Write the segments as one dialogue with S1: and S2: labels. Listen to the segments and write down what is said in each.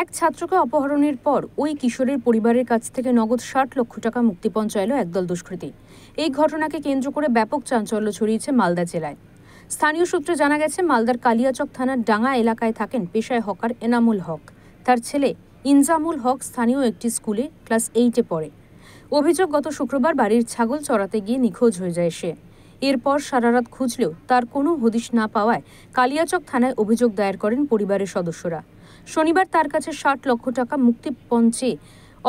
S1: এক ছাত্রকে অপহরণের পর ওই কিশোরের পরিবারের কাছ থেকে নগদ ৬০ লক্ষ টাকা মুক্তিপণ চাইল একদল দুষ্কৃতী। এই ঘটনাকে কেন্দ্র করে ব্যাপক চাঞ্চল্য ছড়িয়েছে মালদা জেলায়। স্থানীয় সূত্রে জানা গেছে, মালদার কালিয়াচক থানার ডাঙ্গা এলাকায় থাকেন পেশায় হকার এনামুল হক। তার ছেলে ইনজামুল হক স্থানীয় একটি স্কুলে ক্লাস 8-এ পড়ে। অভিযোগ, গত শুক্রবার বাড়ির ছাগল চড়াতে গিয়ে নিখোঁজ হয়ে যায় সে। এরপর সারা রাত খুঁজলেও তার কোনো হদিশ না পাওয়ায় কালিয়াচক থানায় অভিযোগ দায়ের করেন পরিবারের সদস্যরা। শনিবার তার কাছে ৬০ লক্ষ টাকা মুক্তিপণ চেয়ে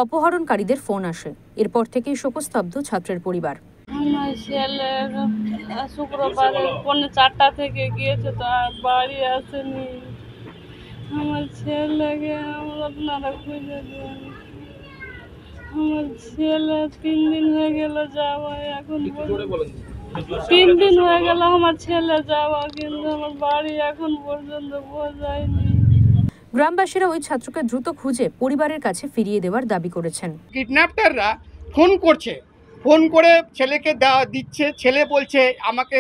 S1: অপহরণকারীদের ফোন আসে। এরপর থেকেই শোকস্তব্ধ ছাত্রের পরিবার।
S2: আমার ছেলে শুক্রবারে 4:30 থেকে গিয়েছে, তো আর বাড়ি আসেনি। আমার ছেলেকে আপনারা খুঁজে দেন। আমার ছেলে 3 দিন হয়ে গেল যাওয়া, এখন 3 দিন হয়ে গেল আমার ছেলে যাওয়া, কিন্তু আমার বাড়ি এখন পর্যন্ত পৌঁছায়নি।
S1: গ্রামবাসীরা ওই ছাত্রকে দ্রুত খুঁজে পরিবারের কাছে ফিরিয়ে দেওয়ার দাবি করেছেন।
S3: কিডন্যাপাররা ফোন করছে, ফোন করে ছেলেকে দিচ্ছে। ছেলে বলছে আমাকে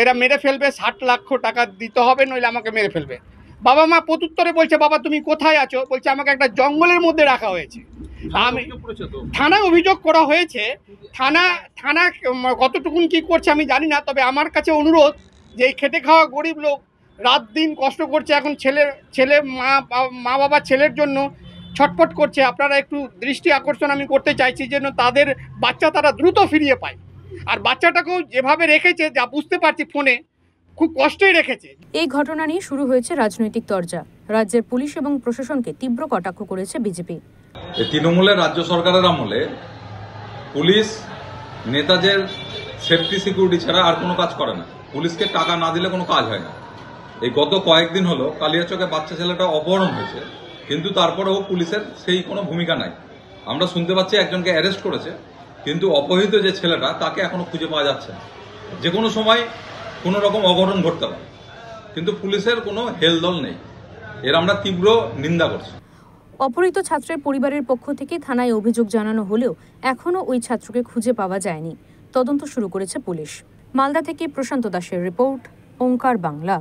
S3: এরা মেরে ফেলবে, 60 লক্ষ টাকা দিতে হবে, নইলে আমাকে মেরে ফেলবে। বাবা মা প্রত্যুত্তরে বলছে, বাবা তুমি কোথায় আছো? বলছে আমাকে একটা জঙ্গলের মধ্যে রাখা হয়েছে। আমি থানায় অভিযোগ করা হয়েছে। থানা কতটুকুন কি করছে আমি জানি না, তবে আমার কাছে অনুরোধ যে এই খেটে খাওয়া গরিব লোক রাত দিন কষ্ট করছে, এখন ছেলে মা বাবা ছেলের জন্য ছটফট করছে। আপনারা একটু দৃষ্টি আকর্ষণ আমি করতে চাইছি যেন তাদের বাচ্চা তারা দ্রুত ফিরিয়ে পায়। আর বাচ্চাটাকেও যেভাবে রেখেছে, যা বুঝতে পারছি ফোনে, খুব কষ্টেই রেখেছে।
S1: এই ঘটনা নিয়ে শুরু হয়েছে রাজনৈতিক তরজা। রাজ্যের পুলিশ এবং প্রশাসনকে তীব্র কটাক্ষ করেছে বিজেপি।
S4: তৃণমূলের রাজ্য সরকারের আমলে পুলিশ নেতাদের সেফটি সিকিউরিটি ছাড়া আর কোনো কাজ করে না। পুলিশকে টাকা না দিলে কোনো কাজ হয় না। এই গত কয়েকদিন হলো কালিয়াচকে বাচ্চা ছেলেটা অপহরণ হয়েছে, কিন্তু তারপরেও পুলিশের সেই কোনো ভূমিকা নাই। আমরা শুনতে পাচ্ছি একজনকে অ্যারেস্ট করেছে, কিন্তু অপহৃত যে ছেলেটা তাকে এখনো খুঁজে পাওয়া যাচ্ছে না। যে কোনো সময় কোনো রকম অঘটন ঘটতে পারে, কিন্তু পুলিশের কোনো হেলদোল নেই। এর আমরা তীব্র নিন্দা করছি।
S1: অপহৃত ছাত্রের পরিবারের পক্ষ থেকে থানায় অভিযোগ জানানো হলেও এখনও ওই ছাত্রকে খুঁজে পাওয়া যায়নি। তদন্ত শুরু করেছে পুলিশ। মালদা থেকে প্রশান্ত দাসের রিপোর্ট, ওঙ্কার বাংলা।